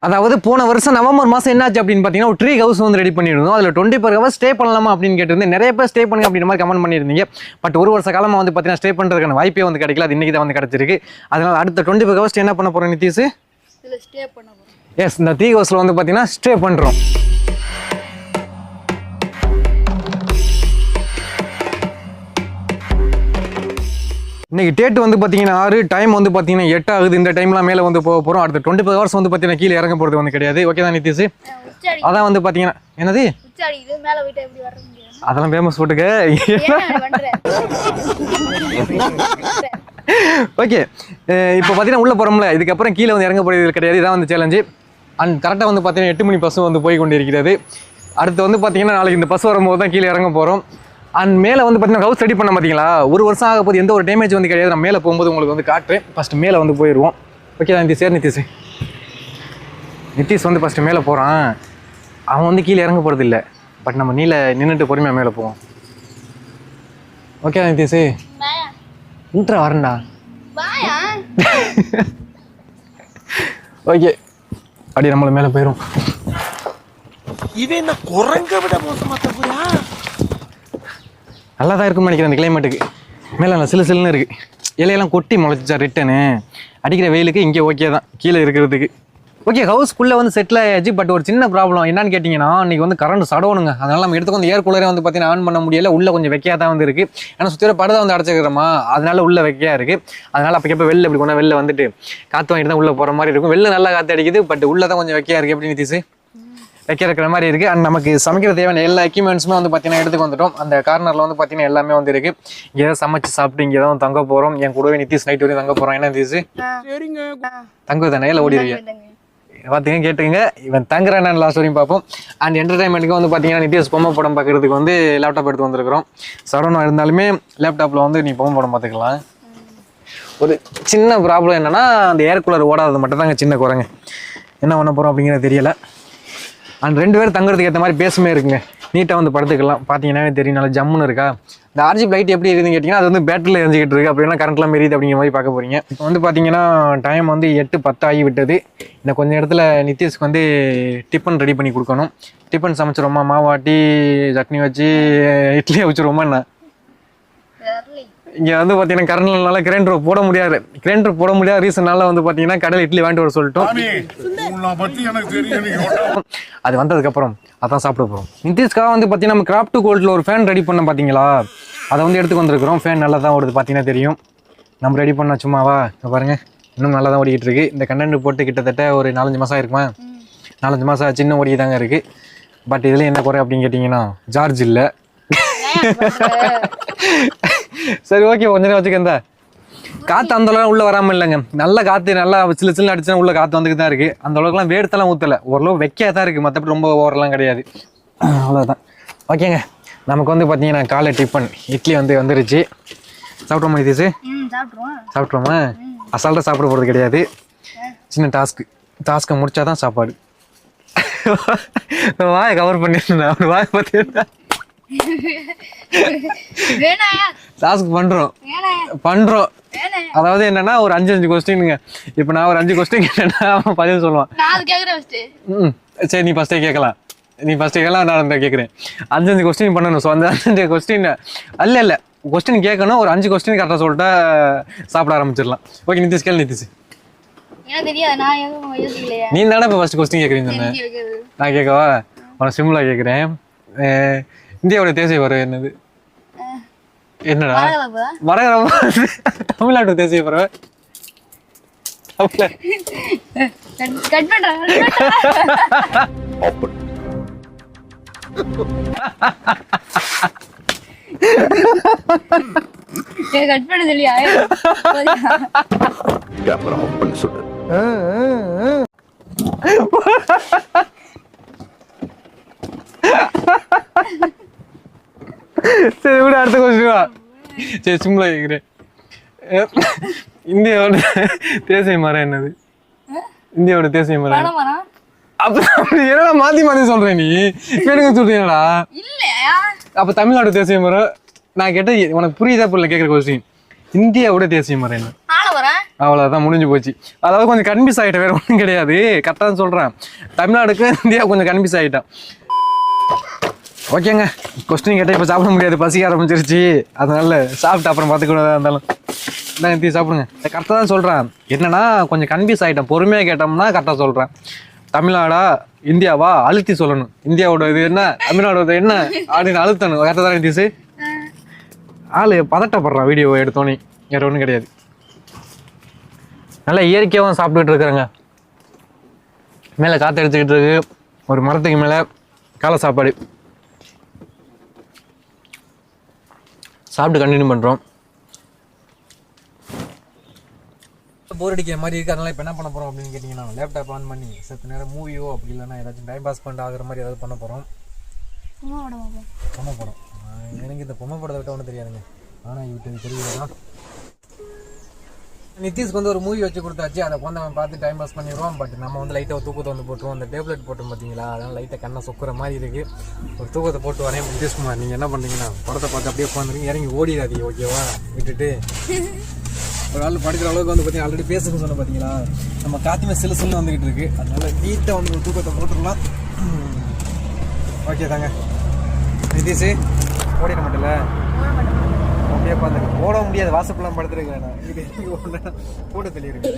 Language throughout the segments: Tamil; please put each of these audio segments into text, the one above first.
அதாவது போன வருஷம் நவம்பர் மாதம் என்னாச்சு அப்படின்னு பார்த்தீங்கன்னா ஒரு ட்ரீ ஹவுஸ் வந்து ரெடி பண்ணியிருந்தோம். அதில் 24 ஹவர்ஸ் ஸ்டே பண்ணலாமா அப்படின்னு கேட்டிருந்தேன். நிறைய பேர் ஸ்டே பண்ணுங்க அப்படின்ற மாதிரி கமெண்ட் பண்ணியிருந்தீங்க. பட் ஒரு வருஷ காலமாக வந்து பார்த்தீங்கன்னா ஸ்டே பண்ணுறதுக்கான வாய்ப்பே வந்து கிடைக்கல. அது இன்றைக்கி தான் வந்து கிடச்சிருக்கு. அதனால் அடுத்த 24 ஹவர்ஸ் என்ன பண்ண போகிறோம் நிதிஷ்? ஸ்டே பண்ண போகிறோம். எஸ், இந்த ட்ரீ ஹவுஸில் வந்து பார்த்தீங்கன்னா ஸ்டே பண்ணுறோம். இன்னைக்கு டேட் வந்து பார்த்தீங்கன்னா 6, டைம் வந்து பார்த்தீங்கன்னா 8 ஆகுது. இந்த டைம்லாம் மேலே வந்து போக போகிறோம். அடுத்த 24 ஹவர்ஸ் வந்து பார்த்தீங்கன்னா கீழே இறங்க போகிறது வந்து கிடையாது. ஓகே தான் நிதிஷ்? அதான் வந்து பார்த்தீங்கன்னா என்னது அதெல்லாம் ஃபேமஸ் போட்டுக்க. ஓகே, இப்போ பார்த்தீங்கன்னா உள்ளே போகிறோம்ல, இதுக்கப்புறம் கீழே வந்து இறங்க போகிறது கிடையாது. இதான் வந்து சேலஞ்சு. அண்ட் கரெக்டாக வந்து பார்த்தீங்கன்னா 8 மணி பஸ் வந்து போய் கொண்டு இருக்கிறது. அடுத்து வந்து பார்த்தீங்கன்னா நாளைக்கு இந்த பஸ் வரும்போது தான் கீழே இறங்க போகிறோம். அண்ட் மேலே வந்து பார்த்தீங்கன்னா ஹவுஸ் ரெடி பண்ண பார்த்தீங்களா, ஒரு வருஷம் ஆக போது, எந்த ஒரு டேமேஜ் வந்து கிடையாது. நான் மேலே போகும்போது உங்களுக்கு வந்து காட்டுறேன். ஃபஸ்ட்டு மேலே வந்து போயிடுவோம். ஓகே தான் நிதிஷ் வந்து ஃபஸ்ட்டு மேலே போகிறான். அவன் வந்து கீழே இறங்க போகிறது இல்லை. பட் நம்ம நின்றுட்டு பொறுமையாக மேலே போவோம். ஓகே தான் நிதிஷ்? இன்ட்ரா வரேன்டா. ஓகே, அப்படி நம்மள மேலே போயிடும். இவன் என்ன குரங்க விட மோசமா தப்புயா? நல்லா தான் இருக்குன்னு நினைக்கிறேன். அந்த கிளைமேட்டுக்கு மேலே நல்லா சிலு சிலுன்னு இருக்குது. இலையெல்லாம் கொட்டி முளைச்சிச்சா ரிட்டனு. அடிக்கிற வெயிலுக்கு இங்கே ஓகே தான் கீழே இருக்கிறதுக்கு. ஓகே, ஹவுஸ்க்குள்ளே வந்து செட்டில் ஆயாச்சு. பட் ஒரு சின்ன ப்ராப்ளம் என்னன்னு கேட்டிங்கன்னா, இன்றைக்கி வந்து கரண்ட் சடவுனுங்க. அதனால் நம்ம எடுத்துக்கு வந்து ஏர் கூலரே வந்து பார்த்தீங்கன்னா ஆன் பண்ண முடியல. உள்ளே கொஞ்சம் வெக்கையாக தான் வந்து இருக்குது. ஏன்னா சுற்றி படத்தை வந்து அடைச்சிக்கிறோமா, அதனால உள்ளே வெக்கையாக இருக்குது. அதனால் அப்போ வெளில இப்படி கொண்டா வெளில வந்துட்டு காற்று வாங்கிட்டு தான் உள்ளே போகிற மாதிரி இருக்கும். வெளில நல்லா காற்று அடிக்குது. பட் உள்ளே தான் கொஞ்சம் வெக்கையாக இருக்குது. எப்படி நிதிஷ்? வைக்க இருக்கிற மாதிரி இருக்குது. அண்ட் நமக்கு சமைக்கிற தேவையான எல்லா எக்யூப்மெண்ட்ஸுமே வந்து பார்த்தீங்கன்னா எடுத்துக்கு வந்துட்டோம். அந்த கார்னரில் வந்து பார்த்தீங்கன்னா எல்லாமே வந்து இருக்குது. இங்கே தான் சமைச்சு சாப்பிட்டு இங்கே தான் தங்க போகிறோம். என் கூடவே நிதிஷ் நைட் வரையும் தங்க போகிறோம். என்ன நிதிஷ்? சரிங்க. தங்க தானே இல்லை ஓடிடுவீங்க? பார்த்துங்க, கேட்டுங்க. இவன் தங்குறானு லாஸ்ட் வரையும் பார்ப்போம். அண்ட் என்டர்டைன்மெண்ட்டுக்கு வந்து பார்த்தீங்கன்னா நிதிஷ் பொம்மை படம் பார்க்குறதுக்கு வந்து லேப்டாப் எடுத்து வந்துருக்கிறோம். சடனாக இருந்தாலுமே லேப்டாப்பில் வந்து நீ பொம்மை படம் பார்த்துக்கலாம். ஒரு சின்ன ப்ராப்ளம் என்னென்னா, அந்த ஏர் கூலர் ஓடாதது மட்டும் தாங்க சின்ன குறைங்க. என்ன பண்ண போகிறோம் அப்படிங்கிறது தெரியலை. அண்ட் 2 பேர் தங்குறதுக்கு ஏற்ற மாதிரி பேசுமே இருக்குங்க. நீட்டாக வந்து படுத்துக்கலாம். பார்த்தீங்கன்னா தெரியும், நல்லா ஜம்முன்னு இருக்கா. இந்த ஆர்ஜிபி லைட் எப்படி இருக்குதுன்னு கேட்டிங்கன்னா, அது வந்து பேட்டரியில் எரிஞ்சிக்கிட்டு இருக்குது. அப்படின்னா கரண்ட்லாம் மெரியுது அப்படிங்கிற மாதிரி பார்க்க போகிறீங்க. இப்போ வந்து பார்த்தீங்கன்னா டைம் வந்து 8:10 ஆகி விட்டது. இந்த கொஞ்சம் இடத்துல நிதிஷ்க்கு வந்து டிஃபன் ரெடி பண்ணி கொடுக்கணும். டிஃபன் சமைச்சிருவோமா, மாவாட்டி சட்னி வச்சு இட்லியை வச்சுருவோமா என்ன? இங்கே வந்து பார்த்தீங்கன்னா கரண்ட்னால கிரைண்டர் போட முடியாத ரீசனால வந்து பார்த்தீங்கன்னா கடையில் இட்லி வாங்கிட்டு வர சொல்லிட்டோம். அது வந்ததுக்கப்புறம் அதான் சாப்பிட போகிறோம். நிதிஷ்காக வந்து பார்த்தீங்கன்னா நம்ம கிராஃப்ட் கோல்டில் ஒரு ஃபேன் ரெடி பண்ண பார்த்தீங்களா, அதை வந்து எடுத்துக்கு வந்திருக்கிறோம். ஃபேன் நல்லா தான் ஓடுது, பார்த்தீங்கன்னா தெரியும். நம்ம ரெடி பண்ண சும்மாவா பாருங்கள், இன்னும் நல்லா தான் ஓடிக்கிட்டு இருக்குது. இந்த கண்டென்ட் போட்டு கிட்டத்தட்ட ஒரு 4-5 மாதம் இருக்குமா, 4-5 மாதம் சின்ன ஓடி தாங்க இருக்குது. பட் இதில் என்ன குறை அப்படின்னு கேட்டிங்கன்னா, சார்ஜ் இல்லை. சரி, ஓகே, கொஞ்ச நேரம் வச்சுக்கந்த. காற்று அந்த அளவுக்கு உள்ளே வராமல் இல்லைங்க. நல்ல காற்று, நல்லா சில்லு சில்லு அடிச்சுன்னா உள்ள காற்று வந்துட்டு தான் இருக்குது. அந்த அளவுக்குலாம் வேர்த்தெல்லாம் ஊற்றலை, ஓரளவு வெக்கையாக தான் இருக்குது. மற்றபடி ரொம்ப ஓவரெல்லாம் கிடையாது. அவ்வளோதான். ஓகேங்க, நமக்கு வந்து பார்த்தீங்கன்னா காலை டிஃபன் இட்லி வந்து வந்துருச்சு. சாப்பிட்றோமா நிதிஷ்? சாப்பிட்றோமா? அசால்ட்டாக சாப்பிட போகிறது கிடையாது. சின்ன டாஸ்க்கை முடிச்சா தான் சாப்பாடு. வாயை கவர் பண்ணிருந்தேன். அப்படி வாயை பார்த்தீங்கன்னா டாஸ்க் பண்றோம். அதாவது என்னன்னா ஒரு 5 கொஸ்டினுங்க. இப்போ நான் ஒரு 5 கொஸ்டின் கேட்டேன்னா அவன் பதில் சொல்லுவான். சரி, நீ ஃபர்ஸ்டே கேட்கலாம். நான் கேட்குறேன். 5 கொஸ்டின் பண்ணணும். ஸோ அந்த 5 கொஸ்டின் இல்லை கொஸ்டின் கேட்கணும். ஒரு 5 கொஸ்டின் கரெக்டாக சொல்லிட்டா சாப்பிட ஆரம்பிச்சிடலாம். ஓகே நிதிஷ், கேள்வி நிதிஷ். நீ தானே இப்போ ஃபர்ஸ்ட் கொஸ்டின் கேட்குறீங்க. நான் கேட்கவா? உனக்கு சிம்பிளா கேட்குறேன். இந்தியாவோட தேசிய பறவை என்னது? என்னடா தமிழ்நாட்டு தேசிய பறவை? சரி விட, அடுத்த கொஸ்டின். சரி, சிம்பிளா கேட்குறேன். இந்தியாவோட தேசிய மரம் என்னது? இந்தியாவோட தேசிய மரம் அப்படி என்னடா மாத்தி சொல்றேன் நீ? கேளுங்க சொல்றீங்களா? அப்ப தமிழ்நாடு தேசிய மரம் நான் கேட்ட உனக்கு புரியுதா? புரியல கேட்குற கொஸ்டின். இந்தியாவோட தேசிய மரம் என்ன? அவ்வளோதான் முடிஞ்சு போச்சு. அதாவது கொஞ்சம் கன்ஃபியூஸ் ஆகிட்டேன், வேறு ஒன்றும் கிடையாது. கரெக்டாக தான் சொல்கிறேன். தமிழ்நாடுக்கு இந்தியா கொஞ்சம் கன்ஃபியூஸ் ஆகிட்டேன். ஓகேங்க, கொஸ்டின் கேட்டால் இப்போ சாப்பிட முடியாது, பசிக்க ஆரம்பிச்சிருச்சு. அதனால சாப்பிட்டு அப்புறம் பார்த்துக்கூடாதா இருந்தாலும் தான் நிறுத்தி சாப்பிடுங்க. கரெக்டாக தான் சொல்கிறேன். என்னன்னா கொஞ்சம் கன்ஃபியூஸ் ஆகிட்டேன். பொறுமையாக கேட்டோம்னா கரெக்டாக சொல்கிறேன். தமிழ்நாடா இந்தியாவா அழுத்தி சொல்லணும். இந்தியாவோட இது என்ன, தமிழ்நாடோட என்ன அப்படின்னு அழுத்தணும். கரெக்டாக தான் நிறுத்திச்சு. ஆள் பதட்டப்படுறான் வீடியோ எடுத்தோன்னே, வேறு ஒன்றும் கிடையாது. நல்லா இயற்கையாகவும் சாப்பிட்டுக்கிட்டு இருக்கிறேங்க. மேலே காற்று எடுத்துக்கிட்டு இருக்கு, ஒரு மரத்துக்கு மேலே காலை சாப்பாடு சாப்பிட்டு கண்டினியூ பண்ணுறோம். போர் அடிக்கிற மாதிரி இருக்குது. அதனால் இப்போ என்ன பண்ண போகிறோம் அப்படின்னு கேட்டிங்கன்னா, லேப்டாப் ஆன் பண்ணி சத்து நேரம் மூவியோ அப்படி இல்லைன்னா ஏதாச்சும் டைம் பாஸ் பண்ணிட்டு ஆகிற மாதிரி ஏதாவது பண்ண போகிறோம். பொம்மை படம். எனக்கு இந்த பொம்மை படத்தை விட்ட ஒன்றும் தெரியாதுங்க. ஆனால் யூடியூப் தெரியுதுதான். நிதிஷ்க்கு வந்து ஒரு மூவி வச்சு கொடுத்தாச்சு. அதை வந்து அவன் பார்த்து டைம் பாஸ் பண்ணிடுவோம். பட் நம்ம வந்து லைட்டாக தூக்கத்தை வந்து போட்டுருவோம். அந்த டேப்லெட் போட்டோம் பார்த்தீங்களா, அதனால் லைட்டாக கண்ணை சொக்குற மாதிரி இருக்குது. ஒரு தூக்கத்தை போட்டு வரேன். நிதிஷ்குமார், நீங்கள் என்ன பண்ணுறீங்கன்னா படத்தை பார்த்து அப்படியே உட்காந்துருங்க, இறங்கி ஓடிடாதீங்க, ஓகேவா? விட்டுட்டு ஒரு ஆள் படிக்கிற அளவுக்கு வந்து பார்த்தீங்கன்னா ஆல்ரெடி பேசுன்னு சொன்ன பார்த்தீங்களா, நம்ம காத்தியுமே சிலு சிலுன்னு வந்துக்கிட்டு இருக்குது. அதனால நீட்டாக வந்து ஒரு தூக்கத்தை போட்டுடலாம். ஓகே தாங்க. நிதிஷ் ஓடிட மாட்டல, அப்படியே பார்த்துருக்கு. ஓட முடியாது, வாசப்பெல்லாம் படுத்துருக்கேன் நான். இது போட்டு தெளியிருக்கு.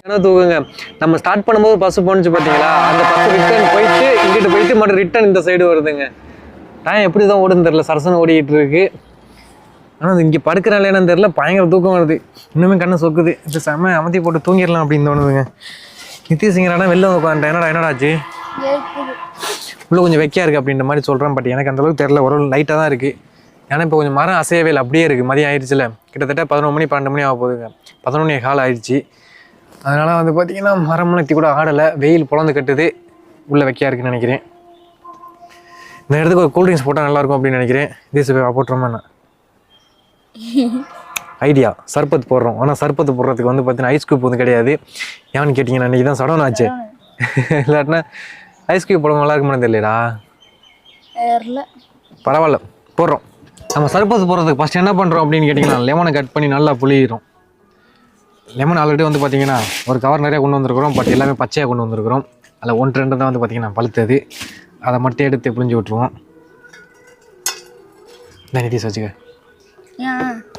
என்ன தூக்குங்க, நம்ம ஸ்டார்ட் பண்ணும்போது பஸ் போனுச்சு பார்த்தீங்களா, அந்த பஸ் ரிட்டர்ன் போயிட்டு இங்கிட்டு போயிட்டு மட்டும் ரிட்டர்ன் இந்த சைடு வருதுங்க. டைம் எப்படி தான் ஓடுன்னு தெரில, சரசனை ஓடிக்கிட்டு இருக்கு. ஆனால் அது இங்கே படுக்கிறாள் என்னன்னு தெரில, பயங்கர தூக்கம் வருது. இன்னுமே கண்ணை சொக்குது. இப்போ செம்ம அமர்த்தி போட்டு தூங்கிடலாம் அப்படின்னு தோணுதுங்க. நிதிஷ்ங்கிறானா வெளில வந்து உட்காந்துட்டேன். என்னடாச்சு உள்ளே கொஞ்சம் வெக்கையாக இருக்குது அப்படின்ற மாதிரி சொல்கிறேன். பட் எனக்கு அந்தளவுக்கு தெரில, ஒரு லைட்டாக தான் இருக்குது. ஏன்னா இப்போ கொஞ்சம் மரம் அசையவே இல்லை, அப்படியே இருக்குது. மதியம் ஆயிடுச்சுல, கிட்டத்தட்ட 11 மணி 12 மணி ஆக போகுதுங்க. 11 மணி கால் ஆயிடுச்சு. அதனால் வந்து பார்த்திங்கன்னா மரம்லாம் எத்தி கூட ஆடலை. வெயில் பொழந்து கட்டுது, உள்ளே வெக்கையாக இருக்குன்னு நினைக்கிறேன். இந்த இடத்துக்கு ஒரு கூல்ட்ரிங்க்ஸ் போட்டால் நல்லாயிருக்கும் அப்படின்னு நினைக்கிறேன். தேச போட்டுறோமா நான் ஐடியா சர்பத் போடுறோம். ஆனால் சர்பத்து போடுறதுக்கு வந்து பார்த்தீங்கன்னா ஐஸ் கியூப் வந்து கிடையாது. ஏன்னு கேட்டிங்கன்னா இன்றைக்கி தான் சடவுன் ஆச்சு. இல்லாட்டினா ஐஸ் கியூப் போட நல்லா இருக்குமான்னு தெரியலடா. பரவாயில்ல போடுறோம். நம்ம சர்பத்து போடுறதுக்கு ஃபஸ்ட் என்ன பண்ணுறோம் அப்படின்னு கேட்டிங்கன்னா, லெமனை கட் பண்ணி நல்லா புளியிடும். லெமன் ஆல்ரெடி வந்து பார்த்திங்கன்னா ஒரு கவர் நிறையா கொண்டு வந்திருக்கிறோம். பட் எல்லாமே பச்சையாக கொண்டு வந்திருக்கிறோம். அதில் 1-2 தான் வந்து பார்த்திங்கன்னா பழுத்தது. அதை மட்டும் எடுத்து புளிஞ்சு விட்ருவோம். இந்த நிதிஷ் வச்சுக்க,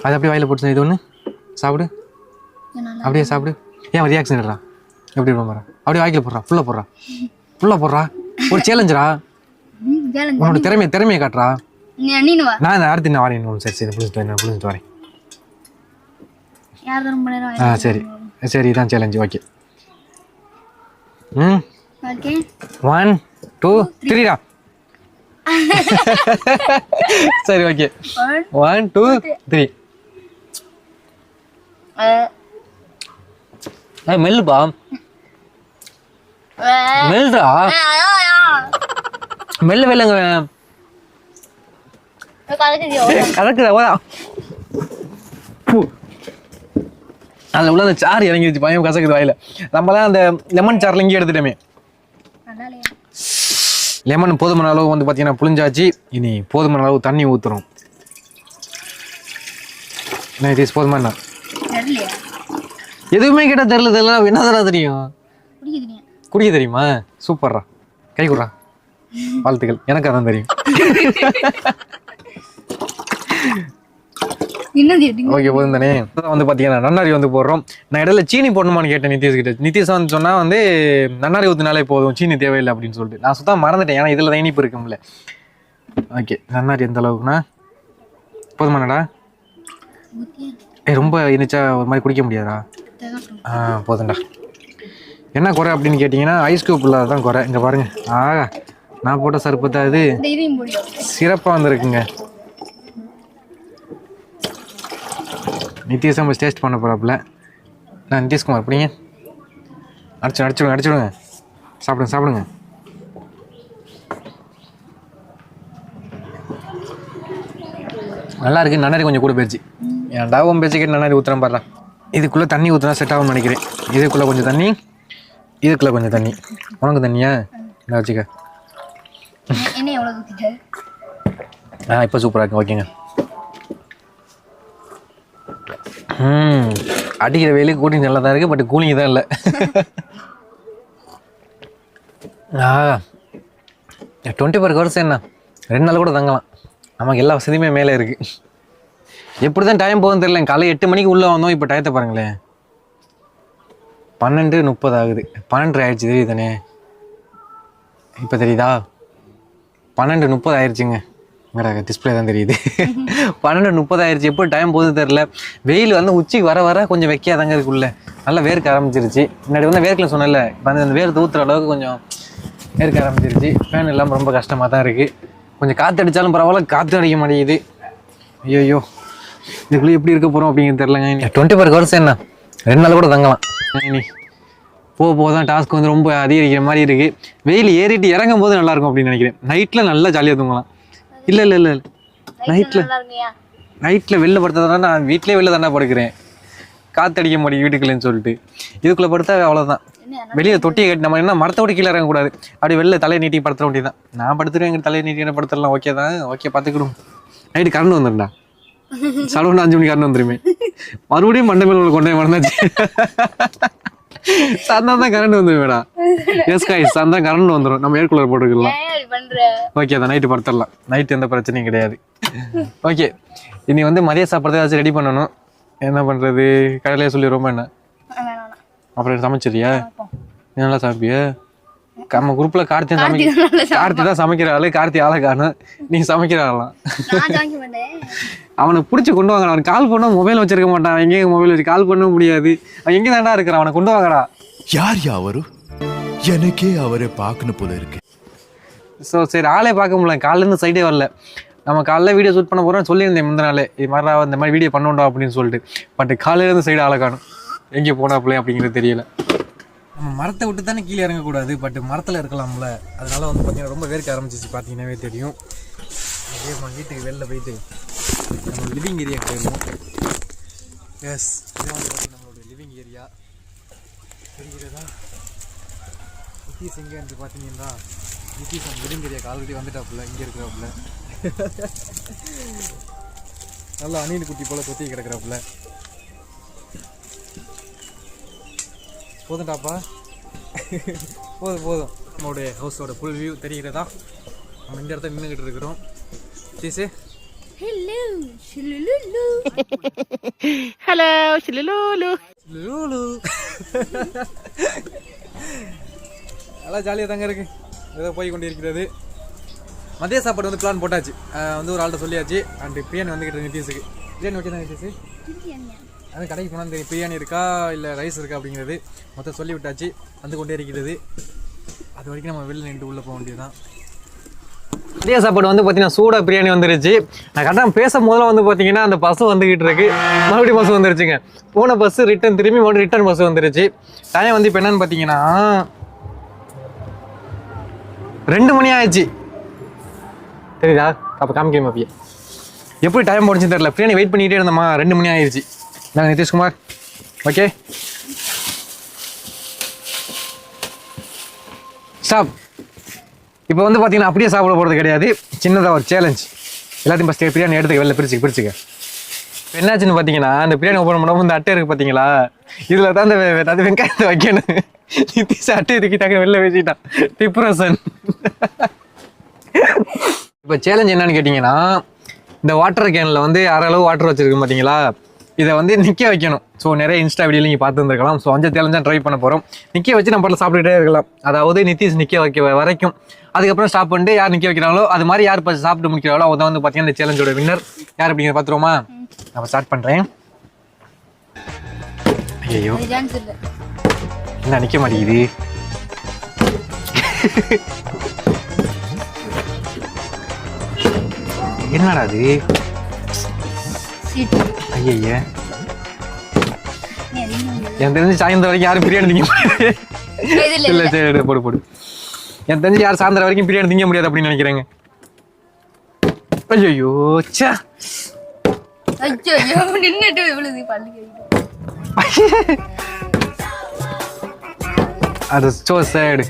அது அப்படியே வாயில் போட்டு இது ஒன்று சாப்பிடு, அப்படியே சாப்பிடு. ஏன் ரியாக்ஷன் எடுறா, எப்படி போகிறா, அப்படியே வாய்க்கில் போடுறா, ஃபுல்லாக போடுறா. ஒரு சேலஞ்சரா, உன்னோட திறமையை காட்டுறா. நான் அடுத்து நான் வரேன். சரி புளிஞ்சிட்டு வரேன். சரி இதான் சேலஞ்சு. ஓகே 1 2 3டா. சரி ஓகே 1 2 3. மெல்லுப்பா, மெல்லுடா, மெல்ல வெள்ளங்க கலக்குதா. அதில் உள்ள அந்த சாறு இறங்கிடுச்சு, பயம் கசக்குது வாயில். நம்ம தான் அந்த லெமன் சாரில் இங்கே எடுத்துட்டோமே. லெமன் போதுமான அளவு வந்து பார்த்தீங்கன்னா புளிஞ்சாச்சு. இனி போதுமான அளவு தண்ணி ஊற்றுறோம். என்ன இது போதுமான எதுவுமே கேட்டால் தெரியல. என்ன தானே தெரியும், குடிக்க தெரியுமா? சூப்பர்ரா, கை குடுறா, வாழ்த்துக்கள். எனக்கு அதான் தெரியும். ஓகே போதும் தானே. வந்து பார்த்தீங்கன்னா நன்னாரி வந்து போடுறோம். நான் இடையில சீனி போடணுமான்னு கேட்டேன் நிதிஷ் கிட்ட. நிதிஷ் வந்து சொன்னால் வந்து நன்னாரி ஊற்றினாலே போதும், சீனி தேவையில்லை அப்படின்னு சொல்லிட்டு. நான் சுத்தமாக மறந்துட்டேன், ஏன்னா இதில் தான் இனிப்பு இருக்கும்ல. ஓகே நன்னாரி எந்த அளவுக்குண்ணா போதுமானடா? ரொம்ப இனிச்சா ஒரு மாதிரி குடிக்க முடியாதா? போதும்டா. என்ன குறை அப்படின்னு கேட்டிங்கன்னா ஐஸ் கியூப் இல்லாத தான் குறை. இங்கே பாருங்க, நான் போட்ட சர்பத்தா இது சிறப்பாக வந்துருக்குங்க. நிதிஷ் நம்ம டேஸ்ட் பண்ண போகிறாப்புல. நான் நிதிஷ்குமார் அப்படிங்க அடிச்சுடுங்க. சாப்பிடுங்க. நல்லா இருக்கு. நன்னாரி கொஞ்சம் கூட போயிடுச்சு. என் டாவும் பேச்சு கேட்டு நன்னாரி ஊற்றுறேன் பாடுறேன். இதுக்குள்ளே தண்ணி ஊற்றினா செட் ஆகும்னு நினைக்கிறேன். இதுக்குள்ளே கொஞ்சம் தண்ணி, இதுக்குள்ளே கொஞ்சம் தண்ணி. உனக்கு தண்ணியா? நான் வச்சுக்க. இப்போ சூப்பராக இருக்கு. ஓகேங்க. அடிக்கிற வெயிலுக்கு கூட்டிங் நல்லா தான் இருக்குது, பட் கூலிங் தான் இல்லை. 24 ஹவர்ஸ் என்ன 2 நாள் கூட தங்கலாம். நமக்கு எல்லா வசதியுமே மேலே இருக்குது. எப்படி தான் டைம் போகுதுன்னு தெரியல. காலை 8 மணிக்கு உள்ளே வந்தோம், இப்போ டயத்தை பாருங்களேன் 12:30 ஆகுது. 12:30 ஆயிடுச்சு, தெரியுதானே? இப்போ தெரியுதா? 12:30 ஆயிடுச்சுங்க. டிஸ்பிளே தான் தெரியுது. 12:30 ஆயிடுச்சு. எப்போ டைம் போகுது தெரில. வெயில் வந்து உச்சிக்கு வர வர கொஞ்சம் வைக்காதாங்க இருக்குள்ள. நல்லா வேர்க்க ஆரம்பிச்சிருச்சு. முன்னாடி வந்து வேர்க்கல சொன்னல, இப்போ அந்த வேர்த்து ஊற்றுற அளவுக்கு கொஞ்சம் வேர்க்க ஆரம்பிச்சிருச்சு. ஃபேன் இல்லாமல் ரொம்ப கஷ்டமாக தான் இருக்குது. கொஞ்சம் காற்று அடித்தாலும் பரவாயில்ல, காற்று அடிக்க மாட்டேங்குது. ஐயோ, இதுக்குள்ளே எப்படி இருக்க போகிறோம் அப்படிங்கிறது தெரிலங்க. 24 ஹவர்ஸ் என்ன 2 நாள் கூட தங்கலாம். இனி போக தான் டாஸ்க் வந்து ரொம்ப அதிகரிக்கிற மாதிரி இருக்குது. வெயில் ஏறிட்டு இறங்கும் போது நல்லாயிருக்கும் அப்படின்னு நினைக்கிறேன். நைட்டில் நல்லா ஜாலியாக தூங்கலாம். இல்லை நைட்டில் வெளில படுத்ததுனா நான் வீட்டிலே வெளில தானே படுக்கிறேன். காற்றடிக்க முடியும் வீட்டுக்குள்ளேன்னு சொல்லிட்டு. இதுக்குள்ளே படுத்தா அவ்வளோதான். வெளியே தொட்டியை கட்டி நம்ம என்ன மரத்தை விட்டு கீழே இறங்கக்கூடாது. அப்படி வெளில தலையை நீட்டி படுத்துற வேண்டியது தான். நான் படுத்துருவேன், எங்கள் தலையை நீட்டி என்ன படுத்துடலாம். ஓகே தான், ஓகே பார்த்துக்கிடும். நைட்டு கரண்ட் வந்துடும்டா. சடவுன்னு 5 மணிக்கு கரண்ட் வந்துருமே. மறுபடியும் மண்டை மேலே கொண்டே மறந்தாச்சு. சாயந்தரம் தான் கரண்ட் வந்துடும் வேடா. எஸ் காய்ஸ், சாயந்தரம் கரண்ட் வந்துடும். நம்ம ஏர் கூலர் போட்டுக்கலாம். ஓகே தான், நைட்டு படுத்துடலாம். நைட்டு எந்த பிரச்சனையும் கிடையாது. ஓகே, இனி வந்து மதிய சாப்பிட்றத ஏதாச்சும் ரெடி பண்ணணும். என்ன பண்ணுறது? கடையிலே சொல்லிடுவோமா என்ன? அப்புறம் சமைச்சிரியா? நல்லா சமைப்பிய? நம்ம குரூப்பில் கார்த்தி தான் சமைக்கிற ஆளு. கார்த்தி ஆளை காணும், நீ சமைக்கிற ஆளாம். அவனை பிடிச்சி கொண்டு வாங்கடா. அவனுக்கு கால் பண்ண மொபைல் வச்சிருக்க மாட்டான். எங்கேயும் மொபைல் வச்சு கால் பண்ண முடியாது. அவன் எங்கே தாண்டா இருக்கிறான்? அவனை கொண்டு வாங்கடா. யார் அவரு? எனக்கே அவரை பார்க்கணும் போல இருக்கு. ஸோ சரி, ஆளே பார்க்க முடியல. காலிலேருந்து சைடே வரல. நம்ம காலைல வீடியோ ஷூட் பண்ண போகிறோம் சொல்லியிருந்தேன் முந்தின நாளே, இது மாதிரி இந்த மாதிரி வீடியோ பண்ணோண்டா அப்படின்னு சொல்லிட்டு. பட் காலையிலேருந்து சைடு ஆளை காணும். எங்கே போனாப்பிள்ளை அப்படிங்கிறது தெரியல. நம்ம மரத்தை விட்டு தானே கீழே இறங்கக்கூடாது, பட் மரத்தில் இருக்கலாம்ல. அதனால வந்து பார்த்தீங்கன்னா ரொம்ப வேர்க்க ஆரம்பிச்சிச்சு. பார்த்தீங்கன்னாவே தெரியும். அதே மாதிரி வீட்டுக்கு வெளில போயிட்டு நம்ம லிவிங் ஏரியாவுக்கு போயிடுவோம். எஸ், இதே வந்து நம்மளோட லிவிங் ஏரியா தெரிகிறதா? நித்தீஷ் எங்கே இருந்து பார்த்தீங்கன்னா, நித்தீஷ் நம்ம லிவிங் ஏரியாவுக்கு ஆல்ரெடி வந்துட்டாப்புல. இங்கே இருக்கிறாப்புல நல்லா அணில் குட்டி போல் தொத்தி கிடக்கிறாப்புல. போதும்டாப்பா, போதும். நம்மளுடைய ஹவுஸோட ஃபுல் வியூ தெரிகிறதா? நம்ம இந்த இடத்துல நின்றுக்கிட்டு இருக்கிறோம். சீசு, ஹலோ சிலுலூலு. நல்லா ஜாலியாக தாங்க இருக்கு. ஏதோ போய் கொண்டு இருக்கிறது. மதிய சாப்பாடு வந்து பிளான் போட்டாச்சு. வந்து ஒரு ஆள்கிட்ட சொல்லியாச்சு. அண்ட் பிரியாணி வந்துக்கிட்டு நித்தீஸுக்கு. பிரியாணி ஓகே தான் நித்தீஸு? அது கடைக்கு போனால் தெரியும் பிரியாணி இருக்கா இல்லை ரைஸ் இருக்கா அப்படிங்கிறது மொத்தம் சொல்லி விட்டாச்சு. வந்து கொண்டே இருக்கிறது. அது வரைக்கும் நம்ம வெளில நின்று உள்ளே போக வேண்டியதுதான். மதிய சாப்பாடு வந்து பார்த்தீங்கன்னா சூடாக பிரியாணி வந்துருச்சு. நான் கரெக்டாக பேசும் போதெல்லாம் வந்து பார்த்தீங்கன்னா அந்த பஸ்ஸு வந்துக்கிட்டு இருக்கு. மறுபடியும் பஸ்ஸு வந்துருச்சுங்க. போன பஸ்ஸு திரும்பி மறுபடியும் ரிட்டர்ன் பஸ்ஸு வந்துருச்சு. டைம் வந்து இப்போ என்னன்னு பார்த்தீங்கன்னா 2 மணி ஆயிடுச்சு. தெரியுதா? அப்போ காமிக்கிறேன் மாப்பிய. எப்படி டைம் போடுச்சுன்னு தெரியல. பிரியாணி வெயிட் பண்ணிகிட்டே இருந்தோமா, 2 மணி ஆயிடுச்சு. நாங்கள் நிதிஷ்குமார். Okay, stop. இப்போ வந்து பார்த்தீங்கன்னா அப்படியே சாப்பிட போகிறது கிடையாது. சின்னதாக ஒரு சேலஞ்ச். எல்லாத்தையும் ஃபஸ்ட்டு பிரியாணி எடுத்துக்க வெளில பிரிச்சுக்க. என்னாச்சுன்னு பார்த்தீங்கன்னா, அந்த பிரியாணி ஓப்பன் பண்ணாமல் இந்த அட்டை இருக்குது பார்த்தீங்களா, இதில் தான் அந்த வெங்காயத்தை வைக்கணும். நிதிஷ் அட்டை தூக்கிட்டாங்க, வெளில வச்சுக்கிட்டான். டிப்ரெஷன். இப்போ சேலஞ்ச் என்னன்னு கேட்டிங்கன்னா, இந்த வாட்டர் கேனில் வந்து அளவு வாட்டர் வச்சுருக்கு பார்த்தீங்களா, இதை வந்து நிற்க வைக்கணும். ஸோ நிறைய இன்ஸ்டா வீடியோ நீங்கள் பார்த்துருந்துருக்கலாம். ஸோ அந்த சேலஞ்ச் தான் ட்ரை பண்ண போகிறோம். நிற்க வச்சு நம்ம பாட்டில் சாப்பிட்டுட்டே இருக்கலாம். அதாவது நிதிஷ் நிற்க வைக்க வரைக்கும். அதுக்கப்புறம் ஸ்டாப் பண்ணிட்டு யார் நிற்க வைக்கிறாங்களோ அது மாதிரி யார் சாப்பிட்டு முடிக்கிறாங்களோ அவங்க தான் வந்து பார்த்தீங்கன்னா இந்த சேலஞ்சோட வின்னர். யார் அப்படிங்கிறத பார்த்துருவோமா? நம்ம ஸ்டார்ட் பண்ணுறேன். ஐயோ, என்ன நிற்க மாட்டேங்குது? என்னடா அது? ஐயா, என் தெரிஞ்சு சாயந்தரம் வரைக்கும் யாரும் பிரியாணி திங்க முடியாது. இல்லை சரி, போடு. என் தெரிஞ்சு யாரும் சாயந்தரம் வரைக்கும் பிரியாணி திங்க முடியாது அப்படின்னு நினைக்கிறேங்க. ஐயோ, அது சோ சேடு.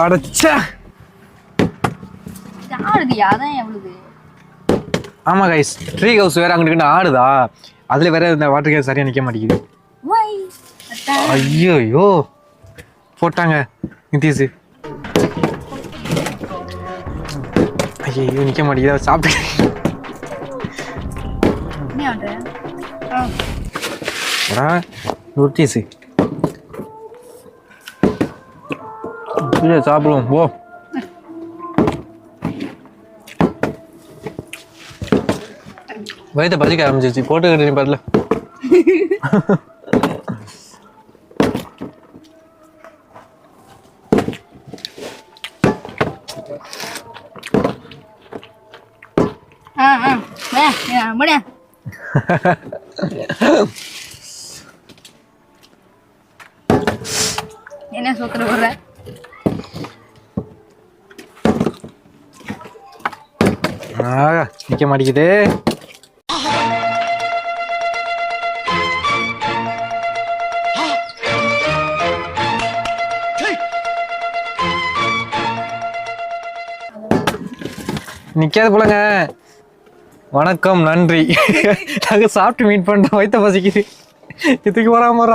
அடச்சா, ஆடுதியா அதான் எவ்வளவு ஆமாம் கைஸ், ட்ரீ ஹவுஸ் வேறு அங்கிட்டு ஆடுதா, அதில் வேற இந்த வாட்டர் கேஸ் சரியாக நிற்க மாட்டேங்குது. ஐயோ போட்டாங்க நிதிஷ். ஐயோ நிற்க மாட்டேங்குதா, சாப்பிட்டு நிதிஷ் சாப்பிடுவோம் போ. வயிற்ற பசிக்க ஆரம்பிச்சிச்சு, போட்டுக்கிட்டு நீ பாட்டில். என்ன சோத்துற போடுற நிக்க மாட்டேங்குது. நிக்காது போலங்க. வணக்கம், நன்றி. நாங்கள் சாப்பிட்டு மீட் பண்ணுறோம், வயிற்ற பசிக்குது. இதுக்கு வராம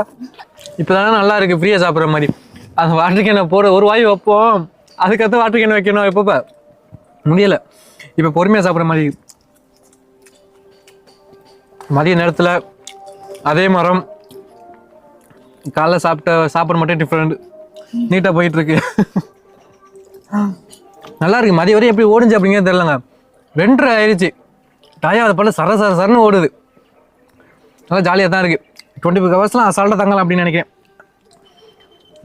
இப்போதானே நல்லா இருக்கு, ஃப்ரீயாக சாப்பிட்ற மாதிரி. அந்த வாட்டர் கேனை போட ஒரு வாய் வைப்போம், அதுக்கடுத்து வாட்டர் கேன் வைக்கணும். எப்பப்போ முடியலை, இப்போ பொறுமையாக சாப்பிட்ற மாதிரி. மதிய நேரத்தில் அதே மரம், காலைல சாப்பிட மட்டும் டிஃப்ரெண்ட், நீட்டாக போயிட்டுருக்கு. நல்லா இருக்கு. மதிய வரையும் எப்படி ஓடுச்சு அப்படிங்கிறது தெரியலங்க. 2:30 ஆயிடுச்சு, டயம் போல சரன்னு ஓடுது. நல்லா ஜாலியாக தான் இருக்குது. 24 ஹவர்ஸ்லாம் அசால்ட்டாக தங்கலாம் அப்படின்னு நினைக்கிறேன்.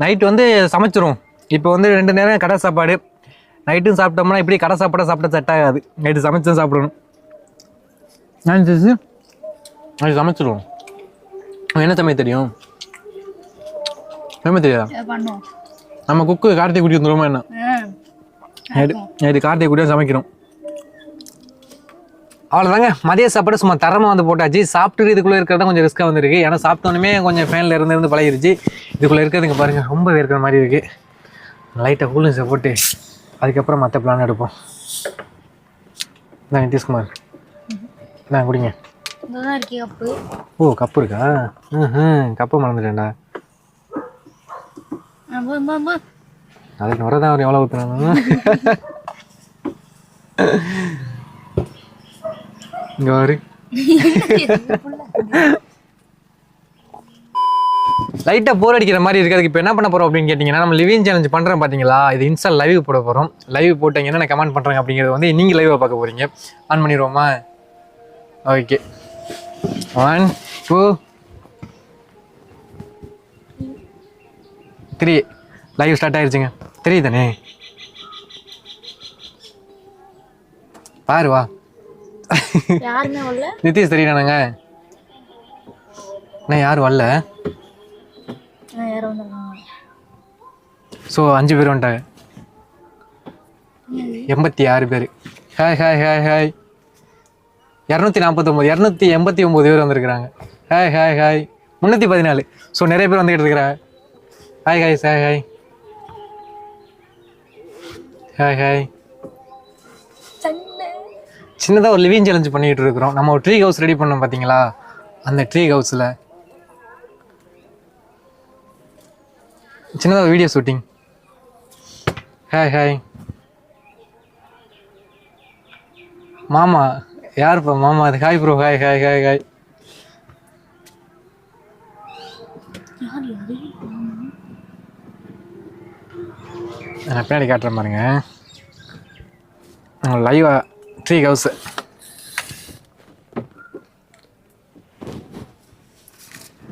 நைட்டு வந்து சமைச்சிரும். இப்போ வந்து 2 நேரம் கடை சாப்பாடு, நைட்டும் சாப்பிட்டோம்னா இப்படி கடை சாப்பாடாக சாப்பிட்டா செட் ஆகாது. நைட்டு சமைச்சு சாப்பிடணும். நைட்டு சமைச்சிருவோம். என்ன சமைக்க தெரியும்? சமைக்க தெரியாதா? நம்ம குக்கு கார்த்திகை குட்டி வந்துடுவோமா என்ன? நைட்டு கார்த்திகை குட்டியாக சமைக்கிறோம். அவ்வளோதாங்க, மதிய சாப்பாடு சும்மா தரமாக வந்து போட்டாச்சு. சாப்பிட்டு இதுக்குள்ளே இருக்கிறதா கொஞ்சம் ரிஸ்க்காக வந்துருக்கு. ஏன்னா சாப்பிட்டோன்னே கொஞ்சம் ஃபேனில் இருந்து பழகிருச்சு. இதுக்குள்ளே இருக்கிறதுங்க பாருங்கள், ரொம்ப வேர்க்கிற மாதிரி இருக்குது. லைட்டாக கூலிங்ஸை போட்டு அதுக்கப்புறம் மற்ற பிளான் எடுப்போம். நான் நிதிஷ்குமார், நான் குடிங்க. ஓ கப்பு இருக்கா? கப்பு மறந்துட்டேன்டா. அதுக்கு நுரதான் அவர் எவ்வளோ ஊற்றுனாலும். இங்கே வரு லைட்டாக போர் அடிக்கிற மாதிரி இருக்கிறதுக்கு இப்போ என்ன பண்ண போகிறோம் அப்படின்னு கேட்டிங்கன்னா, நம்ம லிவிங் சேலஞ்ச் பண்ணுறோம் பார்த்தீங்களா, இது இன்ஸ்டா லைவ் போட போகிறோம். லைவ் போட்டீங்க என்ன கமெண்ட் பண்ணுறாங்க அப்படிங்கிறது வந்து நீங்கள் லைவாக பார்க்க போகிறீங்க. ஆன் பண்ணிடுவோமா? ஓகே, 1 2 3 லைவ் ஸ்டார்ட் ஆயிடுச்சுங்க. தெரியுதானே? பாரு வா. நிதிஷ் தெரியுதானுங்க? நான் யாரும் வரல. ஸோ 5 பேர் வந்துட்டாங்க. 86 பேர். Hi hi hi hi. 249 289 பேர் வந்திருக்கிறாங்க. Hi hi hi. 314. ஸோ நிறைய பேர் வந்துக்கிட்டு இருக்கிறாங்க. Hi hi hi hi hi hi. சின்னதாக ஒரு லிவிங் சேலஞ்ச் பண்ணிகிட்டு இருக்கிறோம். நம்ம ஒரு ட்ரீ ஹவுஸ் ரெடி பண்ணோம் பார்த்தீங்களா, அந்த ட்ரீ ஹவுஸில் சின்னதாக வீடியோ ஷூட்டிங். Hi hi. மாமா யாருப்பா மாமா? அது hi bro. Hi hi hi hi. நான் பின்னாடி காட்டுறேன் பாருங்க, லைவா ட்ரீ ஹவுஸ்.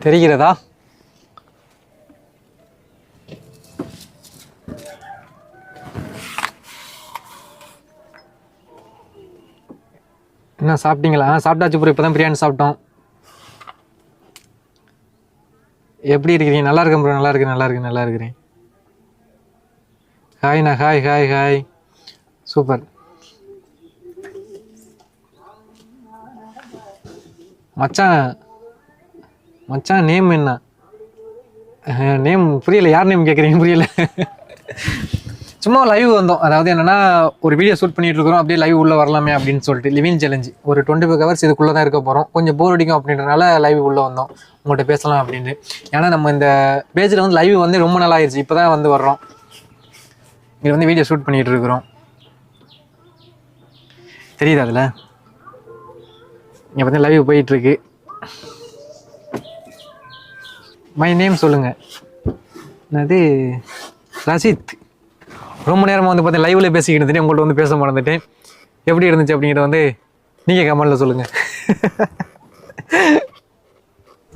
தெரிகிறதா? என்ன சாப்பிட்டீங்களா? சாப்பிட்டாச்சு ப்ரோ, இப்போ தான் பிரியாணி சாப்பிட்டோம். எப்படி இருக்கிறீங்க? நல்லா இருக்கேன் ப்ரோ, நல்லா இருக்கிறேன். ஹாய்ண்ணா. Hi hi hi. சூப்பர். மச்சான் நேம் என்ன? நேம் புரியல. யார் நேம் கேட்குறீங்க? புரியல. சும்மா லைவ் வந்தோம். அதாவது என்னன்னா ஒரு வீடியோ ஷூட் பண்ணிட்டு இருக்கிறோம், அப்படியே லைவ் உள்ள வரலாமே அப்படின்னு சொல்லிட்டு லிவிங் சேலஞ்சு ஒரு 25 ஹவர்ஸ் இதுக்குள்ளே தான் இருக்க போகிறோம். கொஞ்சம் போர் அடிக்கும் அப்படின்றனால லைவ் உள்ளே வந்தோம் உங்கள்கிட்ட பேசலாம் அப்படின்னு. ஏன்னா நம்ம இந்த பேஜில் வந்து லைவ் வந்து ரொம்ப நாள் ஆயிடுச்சு, இப்போ தான் வந்து வர்றோம். இங்கே வந்து வீடியோ ஷூட் பண்ணிகிட்டு இருக்கிறோம். தெரியுது அதில் இங்கே வந்து லைவ் போயிட்டுருக்கு. மை நேம் சொல்லுங்கள். அது ரசித். ரொம்ப நேரமாக வந்து பார்த்தீங்கன்னா லைவ்ல பேசிக்கிட்டு இருந்துட்டு உங்கள்கிட்ட வந்து பேச மறந்துட்டேன். எப்படி இருந்துச்சு அப்படிங்கிறத வந்து நீங்கள் கமெண்ட்டில் சொல்லுங்கள்.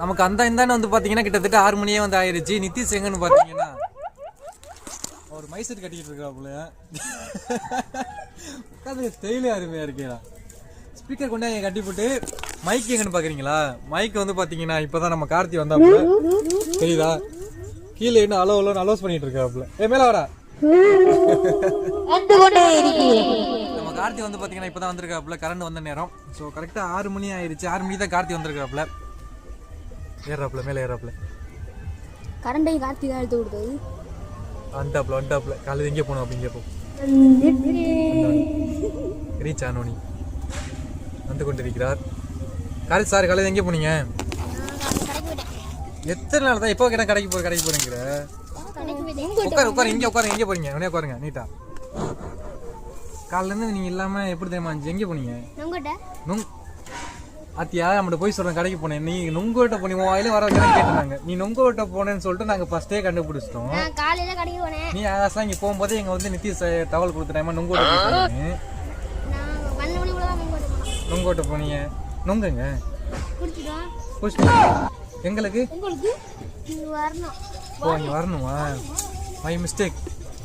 நமக்கு இந்தாண்டு வந்து பார்த்தீங்கன்னா கிட்டத்தட்ட 6 மணியே வந்து ஆயிடுச்சு. நிதிஷ் எங்கன்னு பார்த்தீங்கன்னா ஒரு மைசூர் கட்டிக்கிட்டு இருக்காப்புல. உட்காந்து ஸ்டைலே அருமையாக இருக்கேடா. ஸ்பீக்கர் கொண்டே எங்கள் கட்டி போட்டு மைக் எங்கன்னு பார்க்குறீங்களா? மைக் வந்து பார்த்தீங்கன்னா இப்போ தான் நம்ம கார்த்தி வந்தாப்புல. தெரியுதா? கீழே இன்னும் அலோன்னு அலோஸ் பண்ணிட்டு இருக்காப்புல. மேலே வாடா. நம்ம கார்த்தி வந்து பாத்தீங்கன்னா இப்பதான் வந்திருக்காப்புல. கரண்ட் வந்த நேரம். ஸோ கரெக்டா 6 மணி ஆயிடுச்சு. 6 மணி தான் கார்த்தி வந்திருக்காப்புல. ஏறாப்புல மேலே ஏறாப்புல. கரண்டையும் கார்த்தி தான் எடுத்து கொடுத்தது. வந்துட்டாப்புல காலையில் எங்கே போகணும் அப்படின்னு கேட்போம். ரீச் ஆனோனி வந்து கொண்டிருக்கிறார். காலேஜ் சார் காலையில் எங்கே போனீங்க? எத்தனை நாள் தான் இப்போ கேட்டால் கடைக்கு போறீங்கிற? உட்காரு இங்கே உட்காருங்க. எங்கே போறீங்க? உடனே உட்காருங்க நீட்டா. காலைல இருந்து நீங்க இல்லாம எப்படி தெரியுமா எங்கே போனீங்க? ஆத்தியா நம்மகிட்ட போய் சொல்றேன் கடைக்கு போனேன். நீ நுங்கோட்ட போனீ வாயில வர கேட்டாங்க. நீ நுங்கோட்ட போனேன்னு சொல்லிட்டு நாங்க ஃபர்ஸ்டே கண்டுபிடிச்சிட்டோம். காலையில கடைக்கு போனேன். நீ ஆசா இங்க போகும்போது எங்க வந்து நிதிஷ் டவல் கொடுத்துட்டாமா நுங்கோட்ட போனீங்க. நுங்கோட்ட போனீங்க. நுங்குங்க எங்களுக்கு ஓ இங்கே வரணுமா? My mistake.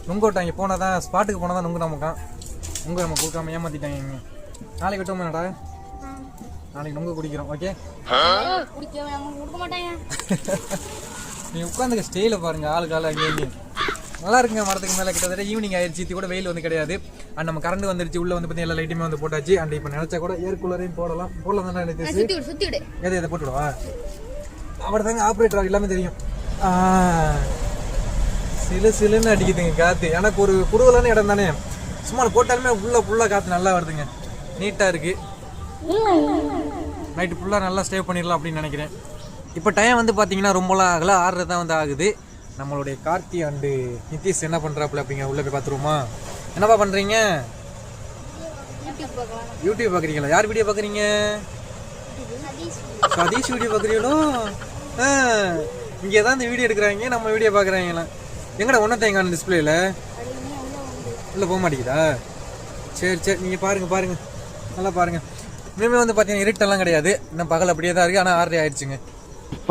நுங்கோட்டை அங்கே போனால் தான் ஸ்பாட்டுக்கு போனால் தான் நுங்கு நமக்கான். நுங்கு நம்ம கொடுக்காம ஏமாற்றிட்டாங்க. நாளைக்கு விட்டோமாடா? நாளைக்கு நுங்கு குடிக்கிறோம். ஓகே நீ உட்காந்துக்க ஸ்டேல பாருங்க. ஆளுக்கு அங்கே இங்கே நல்லா இருக்குங்க. மரத்துக்கு மேலே கிட்டத்தட்ட ஈவினிங் ஆயிடுச்சு. கூட வெயில் வந்து கிடையாது. அண்ட் நம்ம கரண்ட் வந்துருச்சு. உள்ள வந்து பார்த்தீங்கன்னா எல்லா லைட்டுமே வந்து போட்டாச்சு. அண்ட் இப்போ நினைச்சா கூட ஏர் கூலரையும் போடலாம் தானே நினைச்சு. எதை போட்டுவிடவா? அவர் தாங்க ஆப்ரேட்டர் எல்லாமே தெரியும். சிலுன்னு அடிக்குதுங்க காற்று. எனக்கு ஒரு குறுகலான இடம் தானே, சும்மா போட்டாலுமே உள்ள ஃபுல்லாக காற்று நல்லா வருதுங்க. நீட்டாக இருக்குது. நைட்டு ஃபுல்லாக நல்லா ஸ்டே பண்ணிடலாம் அப்படின்னு நினைக்கிறேன். இப்போ டைம் வந்து பார்த்தீங்கன்னா ரொம்பலாம் ஆகலை, 6:30 தான் வந்து ஆகுது. நம்மளுடைய கார்த்தி அண்டு நிதிஷ் என்ன பண்ணுறாப்புல அப்படிங்க உள்ளே போய் பார்த்துருவோமா? என்னப்பா பண்ணுறீங்க? யூடியூப் பார்க்குறீங்களா? யார் வீடியோ பார்க்குறீங்க? சதீஷ் வீடியோ பார்க்குறீங்களோ? இங்கே தான் இந்த வீடியோ எடுக்கிறாங்க, நம்ம வீடியோ பார்க்குறாங்களா? எங்கடா ஒன்றா எங்க டிஸ்பிளேல உள்ளே போக மாட்டேங்குதா? சரி நீங்கள் பாருங்கள் நல்லா பாருங்கள். இனிமேல் வந்து பார்த்தீங்கன்னா இருட்டெல்லாம் கிடையாது. இன்னும் பகல் அப்படியே தான் இருக்குது. ஆனால் 6:30 ஆயிடுச்சுங்க.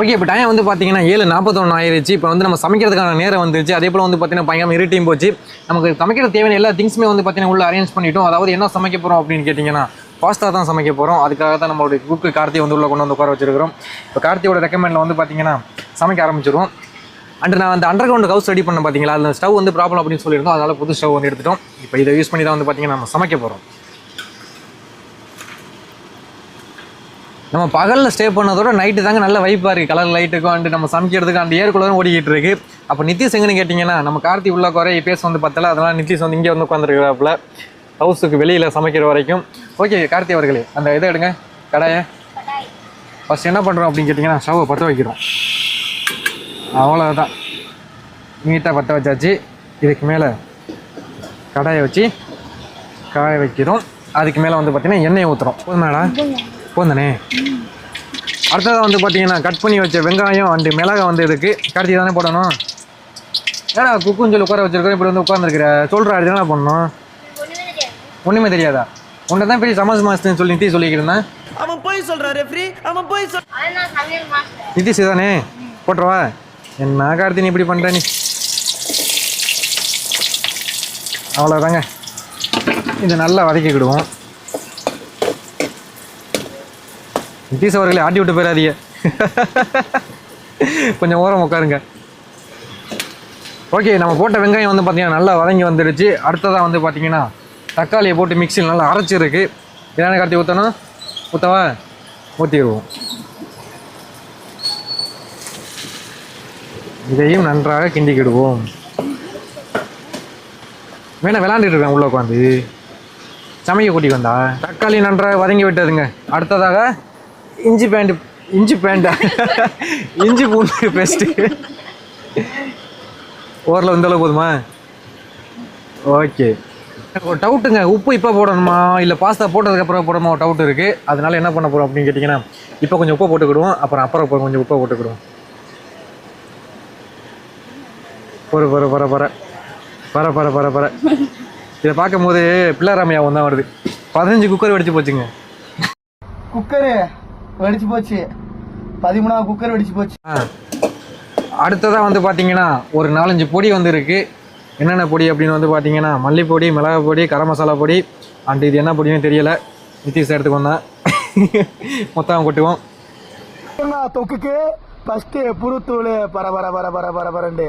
ஓகே இப்போ டைம் வந்து பார்த்தீங்கன்னா 7:41 ஆயிடுச்சு. இப்போ வந்து நம்ம சமைக்கிறதுக்கான நேரம் வந்துருச்சு. அதே போல் வந்து பார்த்தீங்கன்னா பயங்கரமாக இருட்டையும் போச்சு. நமக்கு சமைக்கிறது தேவையான எல்லா திங்ஸுமே வந்து பார்த்தீங்கன்னா உள்ள அரேஞ்ச் பண்ணிட்டோம். அதாவது என்ன சமைக்க போகிறோம் அப்படின்னு கேட்டிங்கன்னா பாஸ்தா தான் சமைக்க போகிறோம். அதுக்காக தான் நம்மளுடைய குக்கு கார்த்தி வந்து உள்ளே கொண்டு வந்து உட்கார வச்சிருக்கிறோம். இப்போ கார்த்தியோட ரெக்கமெண்டில் வந்து பார்த்தீங்கன்னா சமைக்க ஆரம்பிச்சிடுவோம். அண்ட் நான் அந்த அண்டர் கிரவுண்ட் ஹவுஸ் ரெடி பண்ண பார்த்தீங்களா, அந்த ஸ்டவ் வந்து ப்ராப்ளம் அப்படின்னு சொல்லியிருந்தோம். அதனால் புது ஸ்டவ் வந்து எடுத்துட்டோம். இப்போ இதை யூஸ் பண்ணி தான் வந்து பார்த்தீங்கன்னா நம்ம சமைக்க போகிறோம். நம்ம பகலில் ஸ்டே பண்ணதோட நைட்டு தாங்க நல்ல வைப்பாக இருக்குது. கலர் லைட்டுக்கும் அண்டு நம்ம சமைக்கிறதுக்கு அந்த ஏர் கூலரும் ஓடிக்கிட்டு இருக்குது. அப்போ நிதிஷ் எங்கன்னு கேட்டிங்கன்னா நம்ம கார்த்தி உள்ள குறை பேச வந்து பத்தல. அதனால் நிதிஷ் வந்து இங்கே வந்து உட்காந்துருக்கிறாப்புல ஹவுஸுக்கு வெளியில் சமைக்கிற வரைக்கும். ஓகே கார்த்தி அவர்களே, அந்த இதை எடுங்க கடாயை. ஃபஸ்ட் என்ன பண்ணுறோம் அப்படின்னு கேட்டிங்கன்னா ஸ்டவ்வை பற்ற வைக்கிறோம். அவ்வளோதான், நீட்டாக பற்ற வச்சாச்சு. இதுக்கு மேலே கடாயை வச்சு காய வைக்கிறோம். அதுக்கு மேலே வந்து பார்த்திங்கன்னா எண்ணெயை ஊற்றுறோம். போதுமாடா? போந்தானே. அடுத்ததாக வந்து பார்த்தீங்கன்னா கட் பண்ணி வச்ச வெங்காயம் அண்டு மிளகாய் வந்து இதுக்கு கார்த்தி தானே போடணும். ஏடா குக்குன்னு சொல்லி உட்கார வச்சிருக்கோம். இப்படி வந்து உட்காந்துருக்கிற சொல்கிற அடுத்து என்ன பண்ணணும்? ஒன்றுமே தெரியாதா? உன்னை தான் பெரிய சமாஜ் மாஸ்டர்னு சொல்லி நிதிஷ் சொல்லிக்கிறேன். அவன் போய் சொல்கிறான் ரெஃப்ரி, அவன் போய் நிதிஷ் தானே போட்டுருவா. என்ன கார்த்தி நீ இப்படி பண்ணுற நீ? அவ்வளோதாங்க. இதை நல்லா வதக்கிக்கிடுவோம். நிதிஷ் அவர்களே ஆட்டி விட்டு போயிடாதீங்க. கொஞ்சம் ஓரம் உட்காருங்க. ஓகே நம்ம போட்ட வெங்காயம் வந்து பார்த்தீங்கன்னா நல்லா வதங்கி வந்துடுச்சு. அடுத்ததாக வந்து பார்த்தீங்கன்னா தக்காளியை போட்டு மிக்சியில் நல்லா அரைச்சிருக்கு. என்னென்ன கார்த்தி ஊற்றணும்? ஊற்றவா? ஊற்றிடுவோம். இதையும் நன்றாக கிண்டிக்கிடுவோம். வேணா விளாண்டுட்டு இருக்கேன் உள்ள உட்காந்து. சமைக்க கூட்டிக்கு வந்தா தக்காளி நன்றாக வதங்கி விட்டதுங்க. அடுத்ததாக இஞ்சி பூண்டு பேஸ்ட்டு ஓரில் இந்த அளவு போதுமா? ஓகே. ஒரு டவுட்டுங்க, உப்பு இப்போ போடணுமா இல்லை பாஸ்தா போட்டதுக்கப்புறம் போடணுமா? ஒரு டவுட் இருக்குது. அதனால என்ன பண்ண போகிறோம் அப்படின்னு கேட்டிங்கன்னா, இப்போ கொஞ்சம் உப்பை போட்டுக்கிடுவோம், அப்புறம் கொஞ்சம் உப்பை போட்டுக்கிடுவோம். பர இதை பார்க்கும் போது பிள்ளாராமையாவும் தான் வருது. 15 குக்கர் வெடிச்சு போச்சுங்க. குக்கரு வெடிச்சு போச்சு. 13வது குக்கர் வெடிச்சு போச்சு. அடுத்ததாக வந்து பார்த்தீங்கன்னா ஒரு 4-5 பொடி வந்து இருக்குது. என்னென்ன பொடி அப்படின்னு வந்து பார்த்தீங்கன்னா மல்லிப்பொடி, மிளகா பொடி, கரம் மசாலா பொடி, அண்ட் இது என்ன பொடின்னு தெரியலை. நிதிஷ் எடுத்துக்கோங்க தான் மொத்தம் கொட்டுவோம். தொக்குக்கு ஃபஸ்ட்டு புருத்தூள் பரபரண்டு.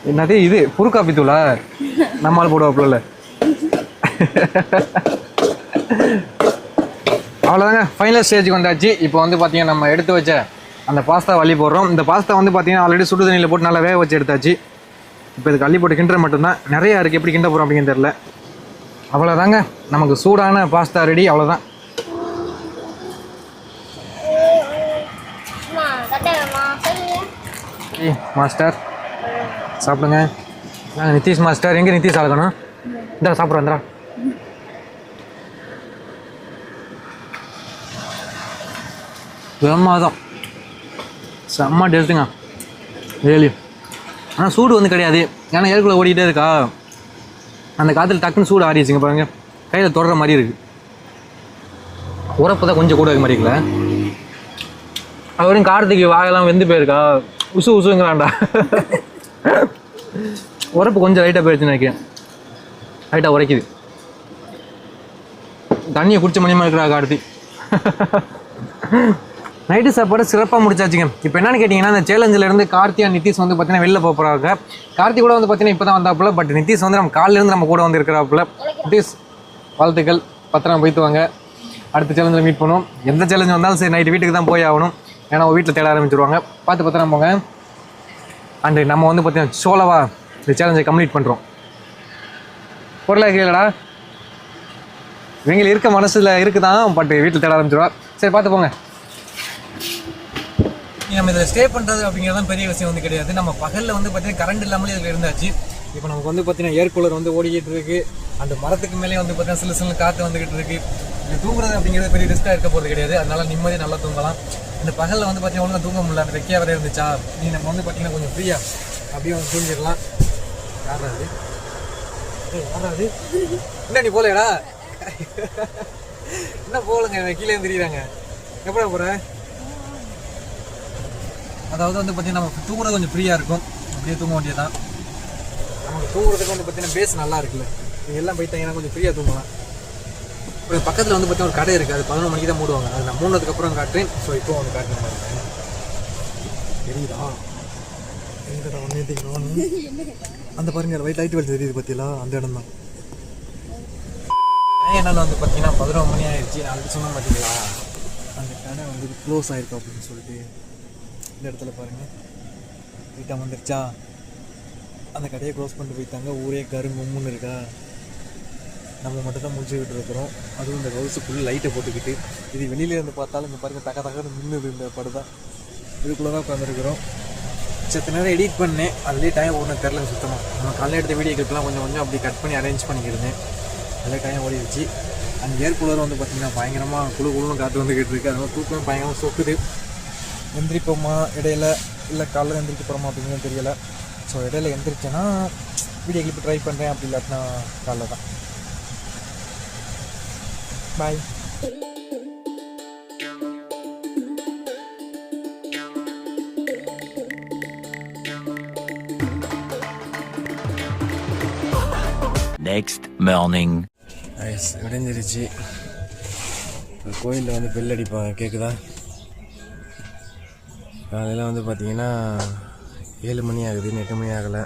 என்னது இது? புரு காப்பி தூளா? நம்மளால் போடுவாப்புல. அவ்வளோதாங்க, ஃபைனல் ஸ்டேஜுக்கு வந்தாச்சு. இப்போ வந்து பார்த்தீங்கன்னா நம்ம எடுத்து வச்ச அந்த பாஸ்தா அள்ளி போடுறோம். இந்த பாஸ்தா வந்து பார்த்தீங்கன்னா ஆல்ரெடி சுடு தண்ணியில் போட்டு நல்லா வேக வச்சு எடுத்தாச்சு. இப்போ இதுக்கு அள்ளி போட்டு கிண்டுற மட்டும்தான். நிறையா இருக்குது, எப்படி கிண்ட போகிறோம் அப்படிங்கிறது தெரில. அவ்வளோதாங்க, நமக்கு சூடான பாஸ்தா ரெடி. அவ்வளோதான். மாஸ்டர் சாப்பிடுங்க. நாங்கள் நிதிஷ் மாஸ்டர். எங்கே நிதிஷ் ஆகணும்? இந்த சாப்பிட்றோம். இந்தா பிரமாதம், செம்ம டேஸ்ட்டுங்க ரியலி. ஆனால் சூடு வந்து கிடையாது, ஏன்னா ஏற்குள்ளே ஓடிக்கிட்டே இருக்கா. அந்த காற்றுல டக்குன்னு சூடு ஆடிடுச்சுங்க பாருங்க. கையில் தொடர மாதிரி இருக்குது. உரப்பு தான் கொஞ்சம் கூட இருக்க மாதிரி இருக்குல்ல. அவரும் கார்த்திக்கு வாயெல்லாம் வெந்து போயிருக்கா, உசுங்கிறான்டா. உரப்பு கொஞ்சம் லைட்டாக போயிடுச்சுன்னு நினைக்கிறேன். லைட்டாக உரைக்குது. தண்ணியை குடிச்ச மணியமாக இருக்கிறா கார்த்தி. நைட்டு சாப்பாடு சிறப்பாக முடிச்சாச்சுங்க. இப்போ என்னென்னு கேட்டிங்கன்னா, அந்த சேலஞ்சிலேருந்து கார்த்தி அண்ட் நிதிஷ் வந்து பார்த்தீங்கன்னா வெளில போகிறாங்க. கார்த்தி கூட வந்து பார்த்தீங்கன்னா இப்போ தான் வந்தாப்புல. பட் நிதிஷ் வந்து நம்ம காலிலேருந்து நம்ம கூட வந்து இருக்கிறாப்புல. நிதிஷ் வாழ்த்துக்கள், பத்திரம் போய்த்து வாங்க. அடுத்த சேலஞ்சில் மீட் பண்ணுவோம். எந்த சேலஞ்சு வந்தாலும் சரி நைட்டு வீட்டுக்கு தான் போய் ஆகணும், ஏன்னா வீட்டில் தேட ஆரம்பிச்சிருவாங்க. பார்த்து பத்திரம் போங்க. அண்டு நம்ம வந்து பார்த்தீங்கன்னா சோலவா இந்த சேலஞ்சை கம்ப்ளீட் பண்ணுறோம். பொருளாக கேளடா, இவங்க இருக்க மனசில் இருக்குதான், பட் வீட்டில் தேட ஆரம்பிச்சிருவா. சரி பார்த்து போங்க. நம்ம இதில் ஸ்டே பண்ணுறது அப்படிங்கிறது பெரிய விஷயம் வந்து கிடையாது. நம்ம பகலில் வந்து பார்த்தீங்கன்னா கரண்ட் இல்லாமலே இதில் இருந்தாச்சு. இப்போ நமக்கு வந்து பார்த்தீங்கன்னா ஏர் கூலர் வந்து ஓடிக்கிட்டு இருக்குது. அந்த மரத்துக்கு மேலே வந்து பார்த்தீங்கன்னா சில காற்று வந்துக்கிட்டு இருக்குது. இது தூங்குறது அப்படிங்கிறது பெரிய ரிஸ்க்காக இருக்க போகிறது கிடையாது. அதனால நிம்மதியாக நல்லா தூங்கலாம். இந்த பகலில் வந்து பார்த்தீங்கன்னா ஒழுங்காக தூங்க முடியல, அந்த வெக்கையாக வேறு இருந்துச்சா, நம்ம வந்து பார்த்தீங்கன்னா கொஞ்சம் ஃப்ரீயாக அப்படியே வந்து தூங்கிடலாம். யாராது என்ன நீ போகலடா? என்ன போகலங்க, கீழே தெரியுறாங்க. எப்படா போகிற? அதாவது வந்து பார்த்தீங்கன்னா நம்ம தூங்குறது கொஞ்சம் ஃப்ரீயாக இருக்கும், அப்படியே தூங்க வேண்டியது தான். நமக்கு தூங்குறதுக்கு வந்து பார்த்தீங்கன்னா பேஸ் நல்லா இருக்குல்ல, நீங்கள் எல்லாம் போயிட்டாங்கன்னா கொஞ்சம் ஃப்ரீயாக தூங்கலாம். இப்போ பக்கத்தில் வந்து பார்த்தீங்கன்னா ஒரு கடை இருக்குது, அது 11 மணிக்கு தான் மூடுவாங்க. அது நான் மூணுனதுக்கு அப்புறம் காட்டுறேன். ஸோ இப்போ வந்து காட்டுற மாதிரி தெரியுதா? எங்கடா ஒன்றே அந்த பாருங்க லைட் வெளிச்சு தெரியுது பார்த்தீங்களா, அந்த இடம் தான். என்னால் வந்து பார்த்தீங்கன்னா 11 மணி ஆயிடுச்சு. நான் அதுக்கு சொன்ன பார்த்தீங்களா, அந்த கடை வந்து க்ளோஸ் ஆகிருக்கோம் அப்படின்னு சொல்லிட்டு. இந்த இடத்துல பாருங்கள் வீட்டாக வந்துருச்சா, அந்த கடையை க்ளோஸ் பண்ணிட்டு போயிட்டாங்க. ஊரே கருங்கும்முன்னு இருக்கா, நம்ம மட்டும் தான் முடிச்சுக்கிட்டு இருக்கிறோம். அதுவும் இந்த ஹவுஸுக்குள்ளே லைட்டை போட்டுக்கிட்டு. இது வெளியிலேருந்து பார்த்தாலும் இங்கே பாருங்கள் தக்கன்னு நின்றுது இந்த படுதான். இதுக்குள்ளே தான் உட்காந்துருக்குறோம். சத்த நேரம் எடிட் பண்ணேன், அதுலேயே டைம் ஒன்றும் தெரிலங்க சுத்தமாக. நம்ம காலையில் எடுத்த வீடியோ கிளிப்லாம் கொஞ்சம் அப்படி கட் பண்ணி அரேஞ்ச் பண்ணிக்கிருந்தேன். அதிலே டைம் ஓடிடுச்சு. அந்த ஏர் கூலரும் வந்து பார்த்திங்கன்னா பயங்கரமாக குழுன்னு காற்று வந்துக்கிட்டு இருக்குது. அதனால் தூக்கம் பயங்கரமாக சொக்குது. எந்திரிப்போமா இடையில, இல்லை காலையில் எந்திரிக்க போகிறோமா அப்படிங்கிறது தெரியலை. ஸோ இடையில எந்திரிச்சேன்னா வீடியோ கிளிப் ட்ரை பண்ணுறேன், அப்படி இல்லாட்டினா காலைல தான். பாய். Next morning. விடைஞ்சிருச்சு. கோயிலில் வந்து பெல் அடிப்பாங்க, கேட்குதா? காலையில் வந்து பார்த்தீங்கன்னா 7 மணி ஆகுது, 8 மணி ஆகலை.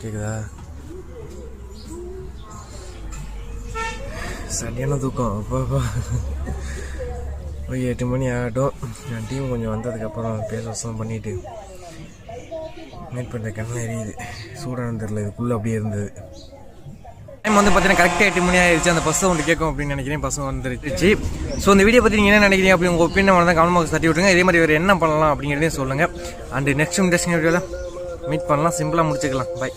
கேட்குதா? சரியான தூக்கம். அப்போ போய் 8 மணி ஆகட்டும். என் டீம் கொஞ்சம் வந்ததுக்கப்புறம் பேச வசம் பண்ணிவிட்டு மீட் பண்ணுற கண்ணில் எரியுது. சூடானு தெரில, இதுக்குள்ளே அப்படியே இருந்தது. டைம் வந்து பார்த்தீங்கன்னா கரெக்டாக 8 மணி ஆயிடுச்சு. அந்த பஸ் வந்து கேட்கும் அப்படின்னு நினைக்கிறேன். பஸ் வந்துருச்சு. ஸோ இந்த வீடியோ பற்றி நீங்கள் என்ன நினைக்கிறீங்க அப்படி உங்கள் ஒப்பீனியன் தான் கமெண்ட் பாக்ஸ் தட்டி விட்டுருங்க. இதே மாதிரி வேறு என்ன பண்ணலாம் அப்படிங்கிறதையும் சொல்லுங்கள். அண்ட் நெக்ஸ்ட் இன்ட்ரெஸ்டிங் வீடியோவில் மீட் பண்ணலாம். சிம்பிளாக முடிச்சுக்கலாம். பை.